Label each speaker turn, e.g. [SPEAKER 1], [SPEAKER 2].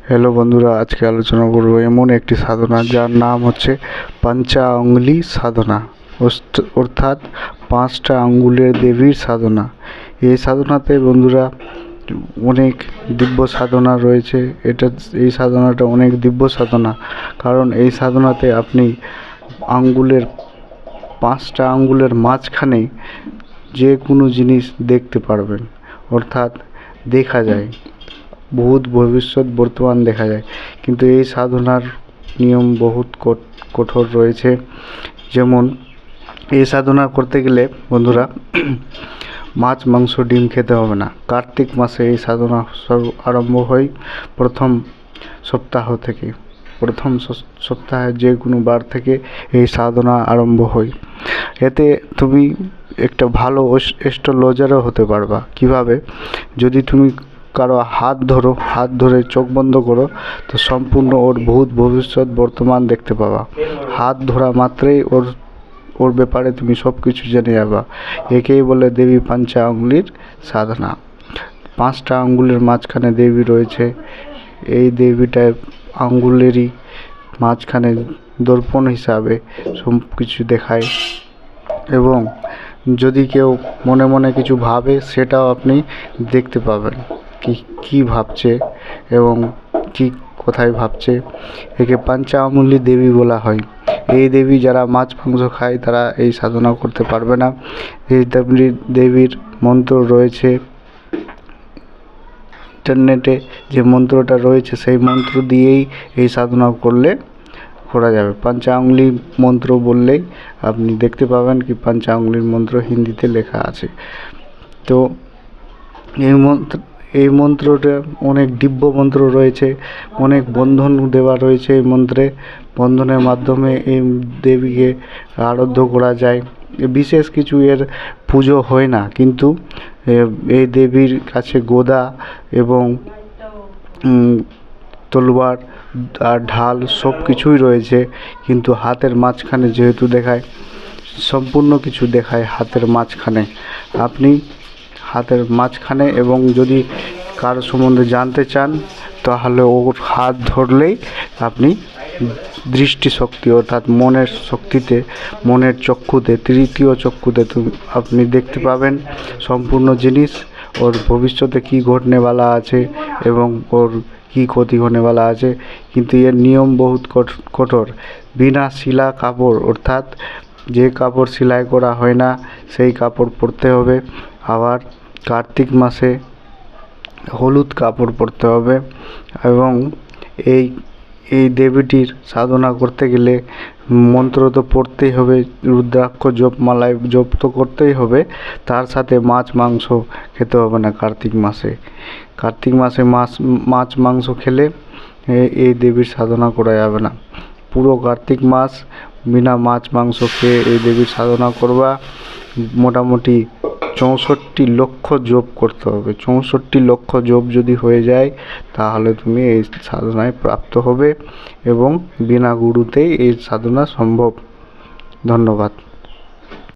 [SPEAKER 1] Hello বন্ধুরা, আজকে আলোচনা করব এমন একটি সাধনা যার নাম হচ্ছে পঞ্চা আঙ্গুলি সাধনা, অর্থাৎ 5টা আঙ্গুলের দেবীর সাধনা। এই সাধনাতে বন্ধুরা অনেক দিব্য সাধনা রয়েছে। এই সাধনাটা অনেক দিব্য সাধনা, কারণ এই সাধনাতে আপনি আঙ্গুলের 5টা আঙ্গুলের মাঝখানে যে কোনো জিনিস দেখতে পারবেন, অর্থাৎ দেখা যায়, ভূত ভবিষ্যৎ বর্তমান দেখা যায়। কিন্তু এই সাধনার নিয়ম বহুত কঠোর রয়েছে। যেমন এই সাধনা করতে গেলে বন্ধুরা মাছ মাংস ডিম খেতে হবে না। কার্তিক মাসে এই সাধনা আরম্ভ হয় প্রথম সপ্তাহ থেকে। প্রথম সপ্তাহে যে কোনো বার থেকে এই সাধনা আরম্ভ হয়। এতে তুমি একটা ভালো অ্যাস্ট্রোলজারও হতে পারবা। কিভাবে? যদি তুমি কারো হাত ধরে চোখ বন্ধ করো, তো সম্পূর্ণ ওর ভূত ভবিষ্যৎ বর্তমান দেখতে পাবা। হাত ধরা মাত্রই ওর ব্যাপারে তুমি সব কিছু জেনে যাবা। একেই বলে দেবী পঞ্চা আঙ্গুলির সাধনা। 5টা আঙ্গুলের মাঝখানে দেবী রয়েছে। এই দেবীটার আঙ্গুলেরই মাঝখানে দর্পণ হিসাবে সব কিছু দেখায়, এবং যদি কেউ মনে মনে কিছু ভাবে সেটাও আপনি দেখতে পাবেন, কি ভাবছে এবং কি কোথায় ভাবছে। একে পঞ্চা আঙ্গুলি দেবী বলা হয়। এই দেবী যারা মাছ মাংস খায় তারা এই সাধনা করতে পারবে না। এই দেবীর মন্ত্র রয়েছে, ইন্টারনেটে যে মন্ত্রটা রয়েছে সেই মন্ত্র দিয়েই এই সাধনা করা যাবে। পঞ্চা আঙ্গুলি মন্ত্র বললেই আপনি দেখতে পাবেন কি পঞ্চা আঙ্গুলির মন্ত্র হিন্দিতে লেখা আছে। তো এই মন্ত্রটা অনেক দিব্য মন্ত্র রয়েছে, অনেক বন্ধন দেওয়া রয়েছে এই মন্ত্রে। বন্ধনের মাধ্যমে এই দেবীকে আরাধ্য করা যায়। বিশেষ কিছু এর পুজো হয় না, কিন্তু এই দেবীর কাছে গদা এবং তলোয়ার আর ঢাল সব কিছুই রয়েছে। কিন্তু হাতের মাঝখানে যেহেতু দেখায়, সম্পূর্ণ কিছু দেখায় হাতের মাঝখানে। আপনি হাতের মাঝখানে, এবং যদি কারো সম্বন্ধে জানতে চান তাহলে ওর হাত ধরলেই আপনি দৃষ্টিশক্তি, অর্থাৎ মনের শক্তিতে, মনের চক্ষুতে, তৃতীয় চক্ষুতে আপনি দেখতে পাবেন সম্পূর্ণ জিনিস। ওর ভবিষ্যতে কী ঘটনেওয়ালা আছে এবং ওর কী ক্ষতি হনেওয়ালা আছে। কিন্তু এর নিয়ম বহুত কঠোর। বিনা শিলা কাপড়, অর্থাৎ যে কাপড় সেলাই করা হয় না সেই কাপড় পরতে হবে। আবার কার্তিক মাসে হলুদ কাপড় পরতে হবে। এবং এই দেবীটির সাধনা করতে গেলে মন্ত্র তো পড়তেই হবে, রুদ্রাক্ষ জপমালায় জপ তো করতেই হবে, তার সাথে মাছ মাংস খেতে হবে না। কার্তিক মাসে মাছ মাংস খেলে এই দেবীর সাধনা করা যাবে না। পুরো কার্তিক মাস বিনা মাছ মাংস খেয়ে এই দেবীর সাধনা করবা। মোটামুটি 64 লক্ষ জপ করতে হবে। 64 লক্ষ জপ যদি হয়ে যায় তাহলে তুমি এই সাধনায় প্রাপ্ত হবে, এবং বিনা গুরুতেই এই সাধনা সম্ভব। ধন্যবাদ।